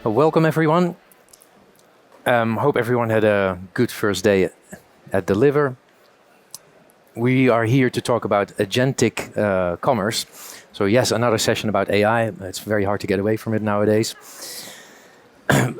Welcome everyone. Hope everyone had a good first day at Deliver. We are here to talk about agentic commerce. So yes, another session about AI. It's very hard to get away from it nowadays.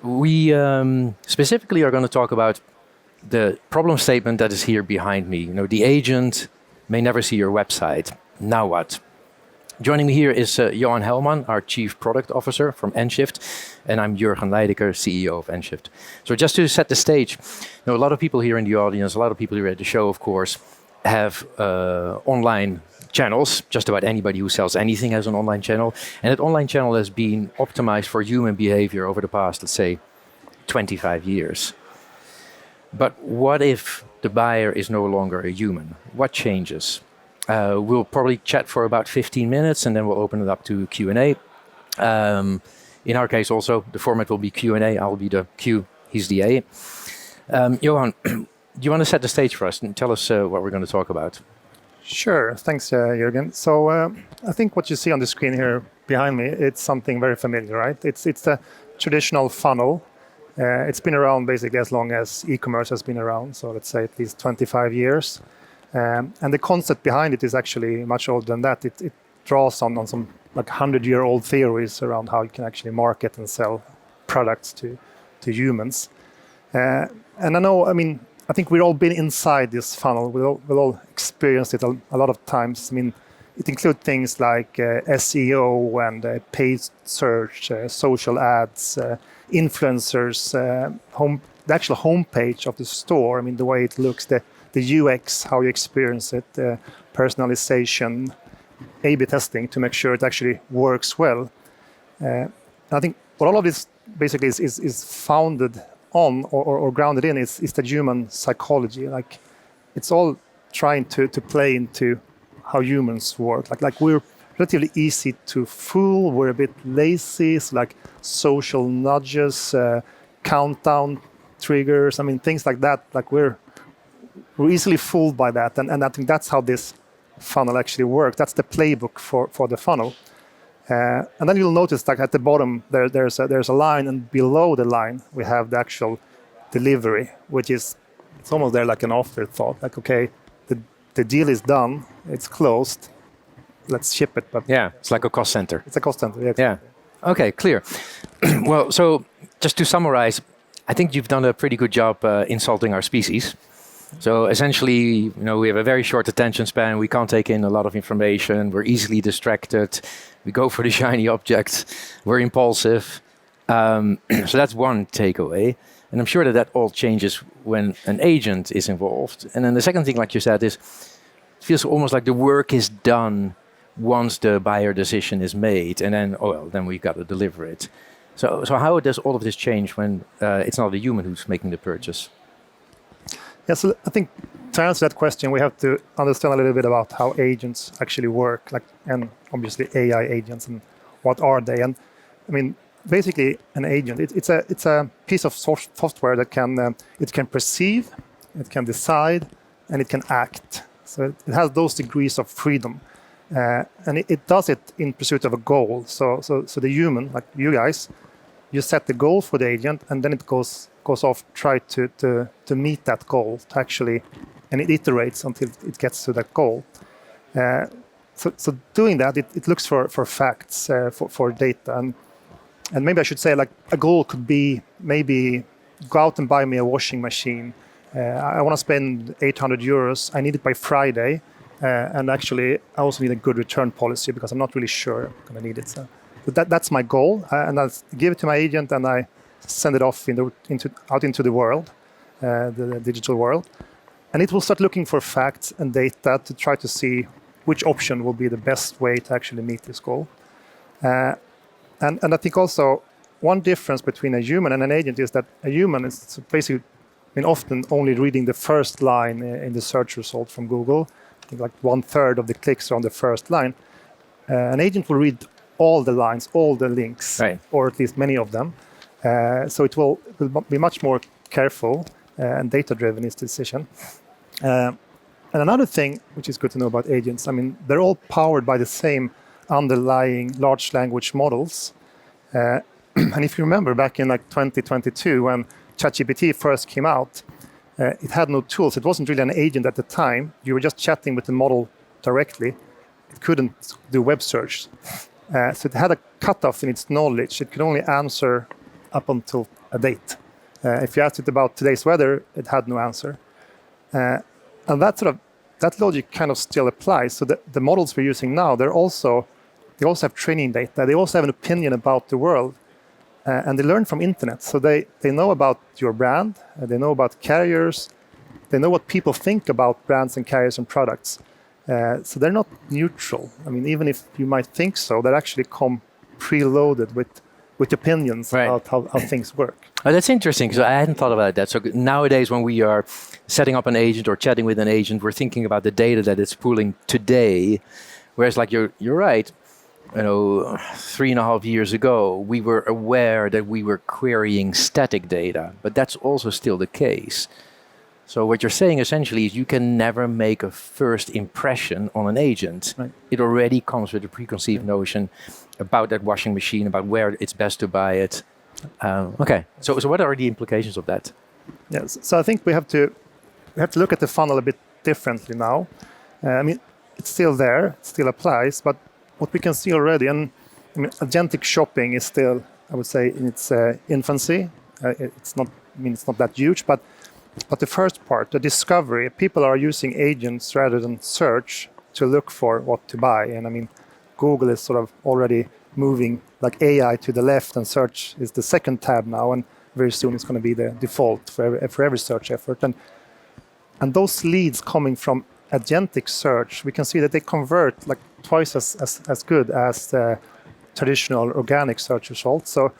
We specifically are going to talk about the problem statement that is here behind me. You know, the agent may never see your website. Now what? Joining me here is Johan Hellman, our Chief Product Officer from nShift, and I'm Jurgen CEO of nShift. So just to set the stage, you know, a lot of people here in the audience, a lot of people here at the show, of course, have online channels. Just about anybody who sells anything has an online channel. And that online channel has been optimized for human behavior over the past, let's say, 25 years. But what if the buyer is no longer a human? What changes? We'll probably chat for about 15 minutes and then we'll open it up to Q&A. In our case also, the format will be Q&A. I'll be the Q, he's the A. Johan, do you want to set the stage for us and tell us what we're going to talk about? Sure, thanks Jurgen. So I think what you see on the screen here behind me, it's something very familiar, right? It's a traditional funnel. It's been around basically as long as e-commerce has been around, so let's say at least 25 years. And the concept behind it is actually much older than that. It draws on some like 100-year-old theories around how you can actually market and sell products to humans. And I think we've all been inside this funnel. We'll all experienced it a lot of times. I mean, it includes things like SEO and paid search, social ads, influencers, the actual homepage of the store. I mean, the way it looks, the UX, how you experience it, personalization, A/B testing to make sure it actually works well. I think what all of this basically is founded on or grounded in is the human psychology. Like it's all trying to play into how humans work. Like we're relatively easy to fool. We're a bit lazy. It's like social nudges, countdown triggers. I mean, things like that. Like we're easily fooled by that, and I think that's how this funnel actually works. That's the playbook for the funnel. And then you'll notice, like at the bottom, there's a line, and below the line we have the actual delivery, which is it's almost there like an afterthought. Like okay, the deal is done, it's closed, let's ship it. But yeah, it's like a cost center. It's a cost center. Yeah. Yeah. Okay, clear. Well, so just to summarize, I think you've done a pretty good job insulting our species. So essentially, you know, we have a very short attention span. We can't take in a lot of information. We're easily distracted. We go for the shiny objects. We're impulsive. So that's one takeaway. And I'm sure that all changes when an agent is involved. And then the second thing, like you said, is it feels almost like the work is done once the buyer decision is made. And then, oh well, then we got to deliver it. So how does all of this change when it's not the human who's making the purchase? Yeah, so I think to answer that question, we have to understand a little bit about how agents actually work, like, and obviously AI agents, and what are they? And I mean, basically, an agent it's a piece of software that can perceive, it can decide, and it can act. So it has those degrees of freedom, and it does it in pursuit of a goal. So the human, like you guys, you set the goal for the agent, and then it goes off, try to meet that goal, to actually, and it iterates until it gets to that goal. So doing that, it looks for facts, for data, and maybe I should say, like, a goal could be maybe go out and buy me a washing machine. I want to spend 800 euros. I need it by Friday, and actually I also need a good return policy because I'm not really sure I'm going to need it. So that's my goal, and I give it to my agent, and I send it off out into the world, the digital world, and it will start looking for facts and data to try to see which option will be the best way to actually meet this goal. And I think also one difference between a human and an agent is that a human is basically, I mean, often only reading the first line in the search result from Google. I think like 1/3 of the clicks are on the first line. An agent will read all the lines, all the links, right, or at least many of them. So it will be much more careful and data-driven in its decision. And another thing which is good to know about agents, I mean, they're all powered by the same underlying large language models. And if you remember back in like 2022 when ChatGPT first came out, it had no tools. It wasn't really an agent at the time. You were just chatting with the model directly. It couldn't do web search. So it had a cutoff in its knowledge. It could only answer up until a date. If you asked it about today's weather, it had no answer. And that logic kind of still applies. So the models we're using now, they also have training data. They also have an opinion about the world. And they learn from internet. So they know about your brand. They know about carriers. They know what people think about brands and carriers and products. So they're not neutral. I mean, even if you might think so, they actually come preloaded with opinions about how things work. Oh, that's interesting, because I hadn't thought about that. So nowadays, when we are setting up an agent or chatting with an agent, we're thinking about the data that it's pulling today. Whereas, like you're right, 3.5 years ago, we were aware that we were querying static data, but that's also still the case. So what you're saying essentially is you can never make a first impression on an agent. Right. It already comes with a preconceived notion about that washing machine, about where it's best to buy it. Okay, so what are the implications of that? Yes, so I think we have to look at the funnel a bit differently now. I mean, it's still there, it still applies, but what we can see already, and I mean, agentic shopping is still, I would say, in its infancy. It's not that huge, but the first part, the discovery, people are using agents rather than search to look for what to buy. And I mean, Google is sort of already moving like AI to the left, and search is the second tab now, and very soon it's going to be the default for every search effort. And those leads coming from agentic search, we can see that they convert like twice as good as the traditional organic search results. So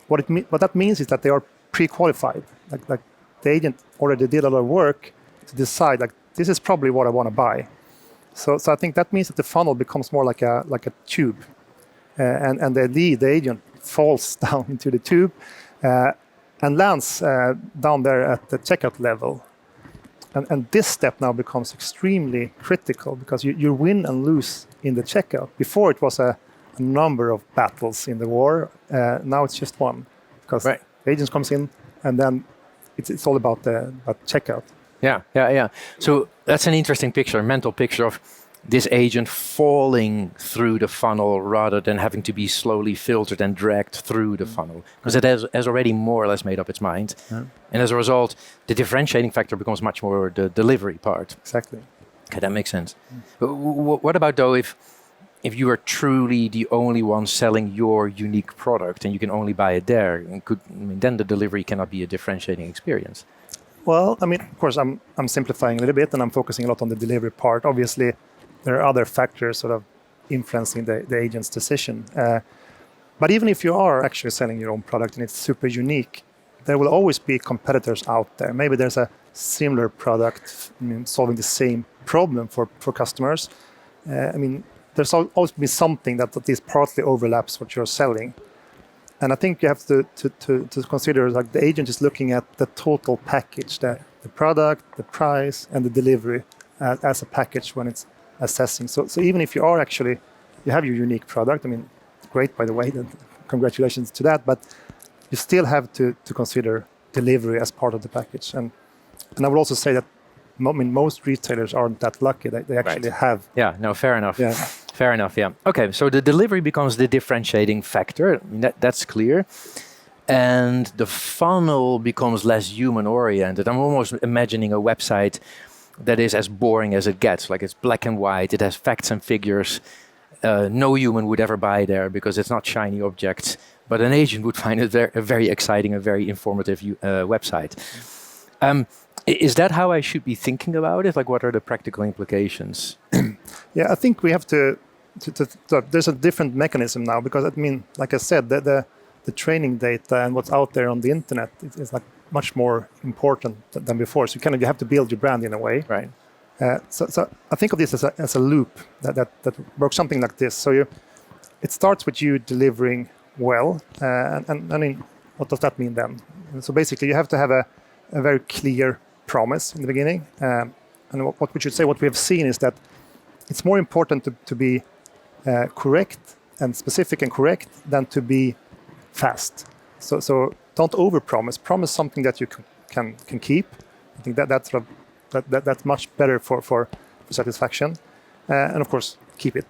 what that means is that they are pre-qualified. Like the agent already did a lot of work to decide like this is probably what I want to buy. So I think that means that the funnel becomes more like a tube, and the agent falls down into the tube and lands down there at the checkout level. And this step now becomes extremely critical, because you win and lose in the checkout. Before it was a number of battles in the war. Now it's just one, because the agent comes in and then it's all about checkout. Yeah. So that's an interesting picture, a mental picture of this agent falling through the funnel rather than having to be slowly filtered and dragged through the funnel, because it has already more or less made up its mind. Yeah. And as a result, the differentiating factor becomes much more the delivery part. Exactly. Okay, that makes sense. But what about though if you are truly the only one selling your unique product and you can only buy it there, then the delivery cannot be a differentiating experience? Well, I mean, of course, I'm simplifying a little bit, and I'm focusing a lot on the delivery part. Obviously, there are other factors sort of influencing the agent's decision. But even if you are actually selling your own product and it's super unique, there will always be competitors out there. Maybe there's a similar product solving the same problem for customers. There's always be something that at least partly overlaps what you're selling. And I think you have to consider like the agent is looking at the total package, the product, the price, and the delivery as a package when it's assessing. So even if you have your unique product, great, by the way, then congratulations to that, but you still have to consider delivery as part of the package. And I would also say that most retailers aren't that lucky. They actually have. Yeah, no, fair enough. Yeah. Fair enough, yeah. Okay, so the delivery becomes the differentiating factor. That's clear. And the funnel becomes less human-oriented. I'm almost imagining a website that is as boring as it gets. Like, it's black and white, it has facts and figures. No human would ever buy there because it's not shiny objects. But an agent would find it a very exciting, a very informative website. Is that how I should be thinking about it? Like, what are the practical implications? Yeah, I think we have to there's a different mechanism now, because like I said, the training data and what's out there on the internet is like much more important than before. So you have to build your brand in a way. Right. So I think of this as a loop that works something like this. So it starts with you delivering well, and what does that mean then? And so basically, you have to have a very clear promise in the beginning. And what we should say, what we have seen is that it's more important to be correct and specific and correct than to be fast. So don't overpromise. Promise something that you can keep. I think that's much better for satisfaction, and of course keep it.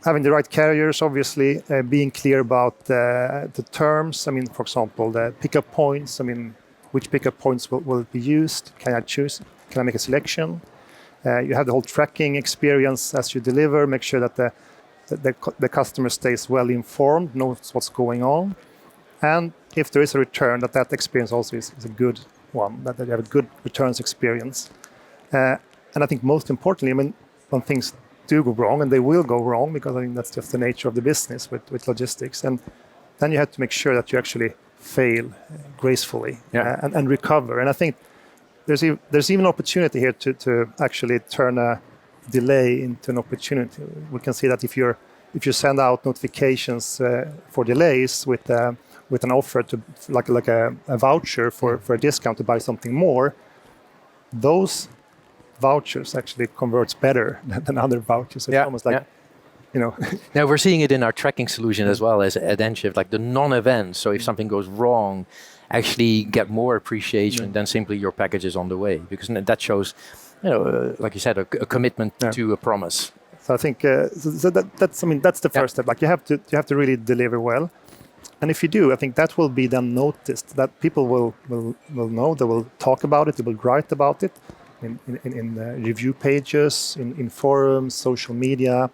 Having the right carriers, obviously, being clear about the terms. I mean, for example, the pickup points. I mean, which pickup points will be used? Can I choose? Can I make a selection? You have the whole tracking experience as you deliver. Make sure that the customer stays well informed, knows what's going on, and if there is a return, that experience also is a good one. That you have a good returns experience. And I think most importantly, I mean, when things do go wrong, and they will go wrong, because I think that's just the nature of the business with logistics, and then you have to make sure that you actually fail gracefully and recover. And I think there's even opportunity here to actually turn a delay into an opportunity. We can see that if you send out notifications for delays with an offer to like a voucher for a discount to buy something more, those vouchers actually converts better than other vouchers. It's almost like, you know. Now we're seeing it in our tracking solution as well as at nShift, like the non-events. So if something goes wrong, actually get more appreciation than simply your package is on the way, because that shows, you know, like you said, a commitment to a promise. So I think that's the first step. Like you have to really deliver well. And if you do, I think that will be then noticed, that people will know, they will talk about it, they will write about it in review pages, in forums, social media,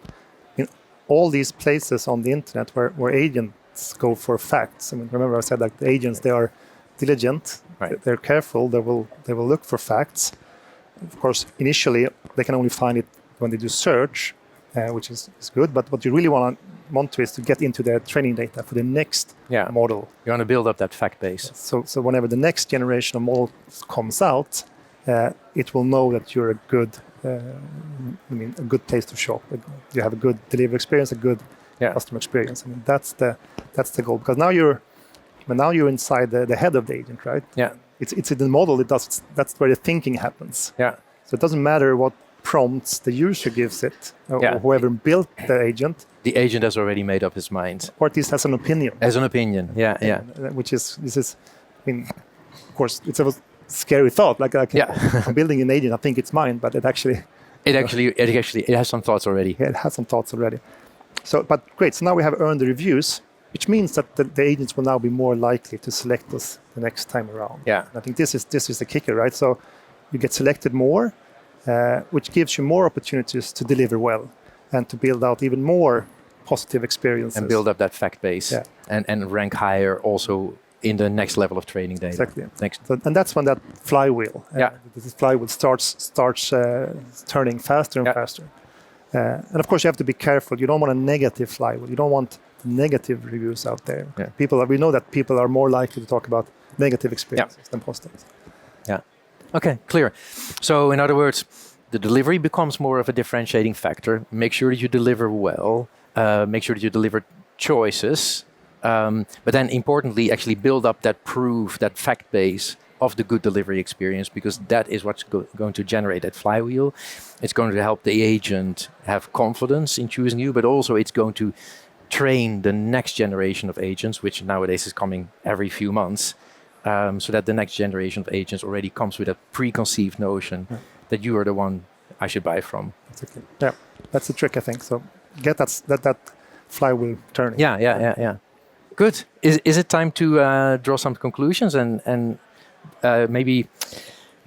in all these places on the internet where agents go for facts. I mean, remember I said like the agents, they are diligent, they're careful, they will look for facts. Of course, initially they can only find it when they do search, which is good. But what you really want to is to get into their training data for the next model. You want to build up that fact base. So whenever the next generation of models comes out, it will know that you're a good place to shop. You have a good delivery experience, a good customer experience. I mean, that's the goal, because now you're inside the head of the agent, right? Yeah. It's in the model. That's where the thinking happens. Yeah. So it doesn't matter what prompts the user gives it, or whoever built the agent. The agent has already made up his mind. Or at least has an opinion. Has an opinion, yeah. This is, I mean, of course, it's a scary thought. Like I'm building an agent, I think it's mine, but it has some thoughts already. Yeah, it has some thoughts already. So, but great. So now we have earned the reviews, which means that the agents will now be more likely to select us the next time around. Yeah. And I think this is the kicker, right? So you get selected more, which gives you more opportunities to deliver well and to build out even more positive experiences. And build up that fact base and rank higher also in the next level of training data. Exactly. So, and that's when that flywheel, this flywheel starts turning faster and faster. And of course, you have to be careful. You don't want a negative flywheel. You don't want negative reviews out there. Yeah. We know that people are more likely to talk about negative experiences than positive. Yeah. Okay, clear. So in other words, the delivery becomes more of a differentiating factor. Make sure that you deliver well. Make sure that you deliver choices. But then importantly, actually build up that proof, that fact base of the good delivery experience, because that is what's going to generate that flywheel. It's going to help the agent have confidence in choosing you, but also it's going to train the next generation of agents, which nowadays is coming every few months, so that the next generation of agents already comes with a preconceived notion that you are the one I should buy from. Exactly. Yeah, that's the trick, I think. So get that flywheel turning. Yeah. Good. Is it time to draw some conclusions and maybe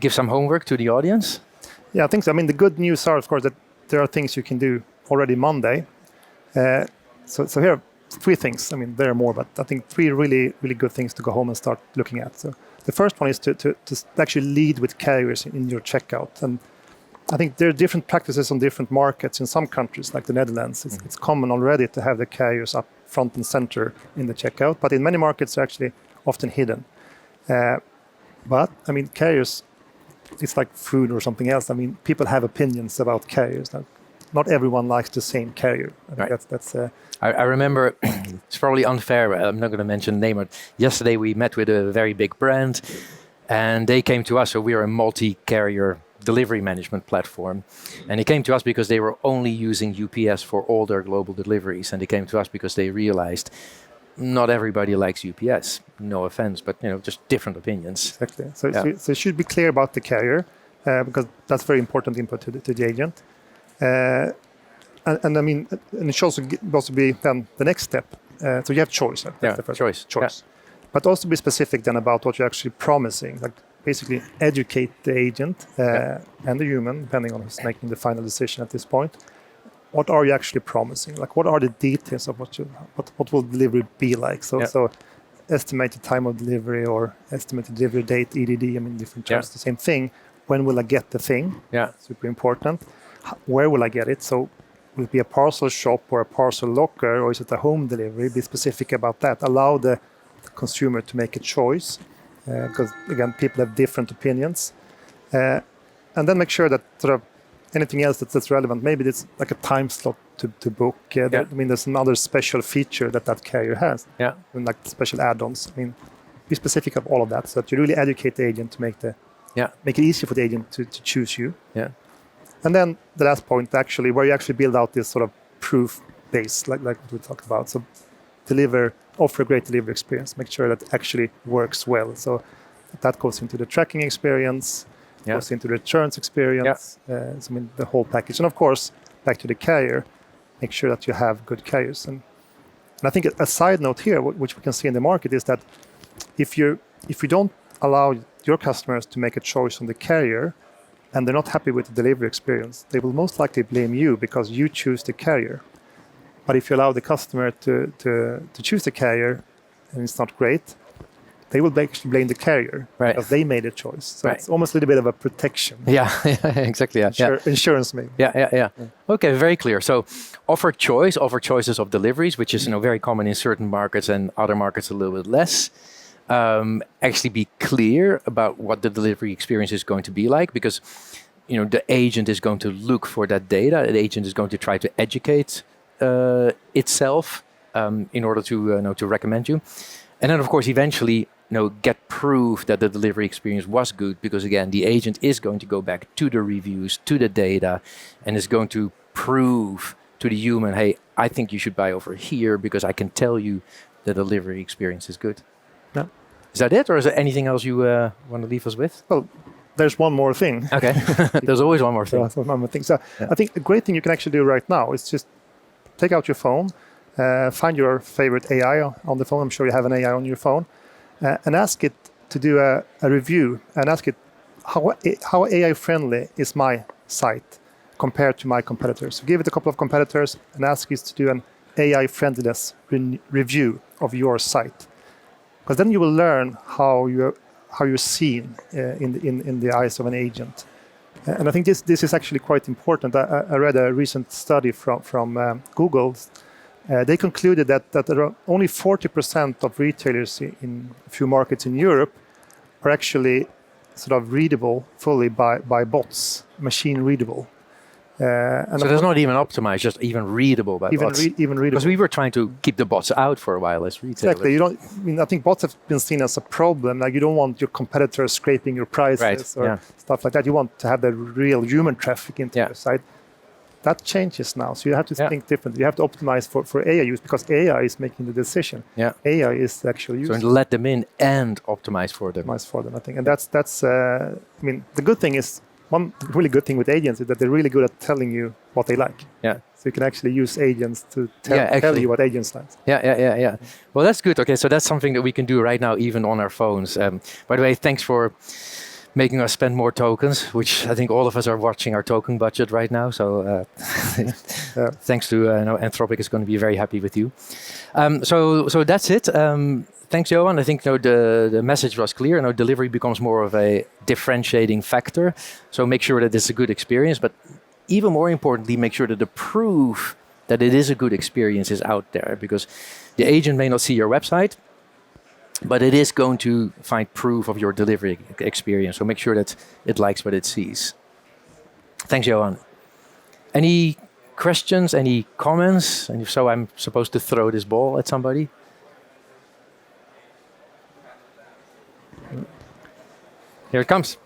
give some homework to the audience? Yeah, I think so. I mean, the good news are, of course, that there are things you can do already Monday. So here are 3 things. I mean, there are more, but I think 3 really, really good things to go home and start looking at. So the first one is to actually lead with carriers in your checkout. And I think there are different practices on different markets. In some countries, like the Netherlands, it's common already to have the carriers up front and center in the checkout. But in many markets, they're actually often hidden. But, I mean, carriers, it's like food or something else. I mean, people have opinions about carriers. Now, not everyone likes the same carrier. I think I remember, it's probably unfair, I'm not going to mention the name, but yesterday we met with a very big brand, and they came to us. So we are a multi-carrier delivery management platform. And they came to us because they were only using UPS for all their global deliveries. And they came to us because they realized not everybody likes UPS. No offense, but just different opinions. Exactly. So it should be clear about the carrier, because that's very important input to the agent. And I mean, and it should also be then the next step. So you have choice. That's the first choice. Choice. But also be specific then about what you're actually promising. Like basically educate the agent and the human, depending on who's making the final decision at this point. What are you actually promising? Like what are the details of what will delivery be like? So estimated time of delivery or estimated delivery date, EDD, I mean different terms, the same thing. When will I get the thing? Yeah. Super important. Where will I get it? So will it be a parcel shop or a parcel locker, or is it a home delivery? Be specific about that. Allow the consumer to make a choice, because again, people have different opinions. And then make sure that sort of anything else that's relevant, maybe it's like a time slot to book. I mean, there's another special feature that carrier has. Yeah. And like special add-ons. I mean, be specific of all of that so that you really educate the agent to make it easy for the agent to choose you. Yeah. And then the last point, actually, where you actually build out this sort of proof base, like what we talked about. So offer a great delivery experience. Make sure that it actually works well. So that goes into the tracking experience, goes into the returns experience. So I mean, the whole package. And of course, back to the carrier, make sure that you have good carriers. And I think a side note here, which we can see in the market, is that if you don't allow your customers to make a choice on the carrier, and they're not happy with the delivery experience, they will most likely blame you because you choose the carrier. But if you allow the customer to choose the carrier and it's not great, they will actually blame the carrier because they made a choice. So it's almost a little bit of a protection. Yeah, exactly. Insurance maybe. Yeah. Okay, very clear. So offer choices of deliveries, which is very common in certain markets and other markets a little bit less. Actually be clear about what the delivery experience is going to be like, because the agent is going to look for that data. The agent is going to try to educate itself in order to recommend you, and then of course eventually get proof that the delivery experience was good, because again the agent is going to go back to the reviews, to the data, and is going to prove to the human, hey, I think you should buy over here because I can tell you the delivery experience is good. Yeah. Is that it, or is there anything else you want to leave us with? Well, there's one more thing. Okay, there's always one more thing. One more thing. So I think a great thing you can actually do right now is just take out your phone, find your favorite AI on the phone. I'm sure you have an AI on your phone, and ask it to do a review, and ask it how AI friendly is my site compared to my competitors. So give it a couple of competitors and ask it to do an AI friendliness review of your site. Because then you will learn how you're seen in the eyes of an agent, and I think this is actually quite important. I read a recent study from Google. They concluded that there are only 40% of retailers in a few markets in Europe are actually sort of readable fully by bots, machine readable. And so it's not even optimized, just even readable by bots. Even readable. Because we were trying to keep the bots out for a while as retailers. Exactly. I think bots have been seen as a problem. Like you don't want your competitors scraping your prices or stuff like that. You want to have the real human traffic into your site. That changes now. So you have to think differently. You have to optimize for AI use, because AI is making the decision. Yeah. AI is actually used. So let them in and optimize for them. Optimize for them, I think. And that's the good thing is, one really good thing with agents is that they're really good at telling you what they like. Yeah. So you can actually use agents to tell you what agents like. Yeah. Well, that's good. Okay, so that's something that we can do right now, even on our phones. By the way, thanks for making us spend more tokens, which I think all of us are watching our token budget right now. So thanks to Anthropic is going to be very happy with you. So that's it. Thanks, Johan. I think the message was clear. Delivery becomes more of a differentiating factor. So make sure that it's a good experience, but even more importantly, make sure that the proof that it is a good experience is out there, because the agent may not see your website, but it is going to find proof of your delivery experience. So make sure that it likes what it sees. Thanks, Johan. Any questions, any comments? And if so, I'm supposed to throw this ball at somebody. Here it comes.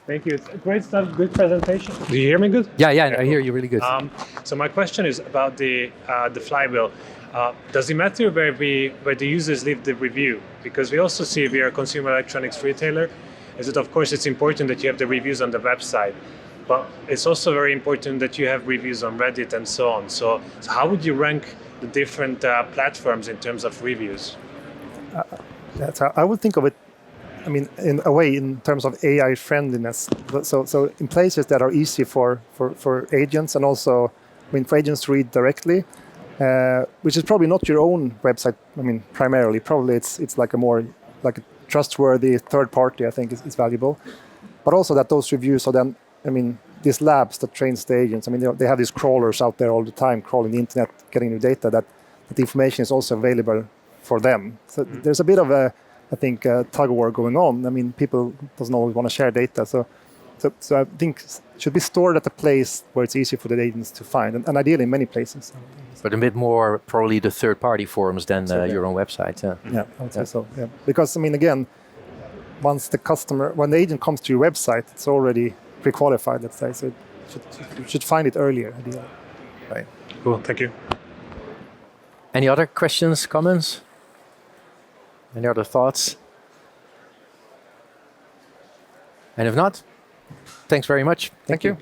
Thank you. It's a great stuff, good presentation. Do you hear me good? Yeah, I hear you really good. So my question is about the flywheel. Does it matter where the users leave the review? Because we also see we are a consumer electronics retailer. Is that of course it's important that you have the reviews on the website, but it's also very important that you have reviews on Reddit and so on. So how would you rank the different platforms in terms of reviews? I would think of it, I mean, in a way, in terms of AI friendliness. So in places that are easy for agents, and also, I mean, for agents to read directly, which is probably not your own website. I mean, primarily, probably it's like a more like a trustworthy third party. I think is valuable, but also that those reviews are then, I mean, these labs that trains the agents. I mean, they have these crawlers out there all the time, crawling the internet, getting new data. That the information is also available for them. So there's a bit of a, I think, tug of war going on. I mean, people doesn't always want to share data. So I think it should be stored at a place where it's easy for the agents to find, and ideally in many places. But a bit more probably the third-party forums than your own website. Yeah, I would say so. Yeah, because I mean, again, when the agent comes to your website, it's already pre-qualified. Let's say, so you should find it earlier. Ideally. Right. Cool. Thank you. Any other questions, comments? Any other thoughts? And if not, thanks very much. Thank you.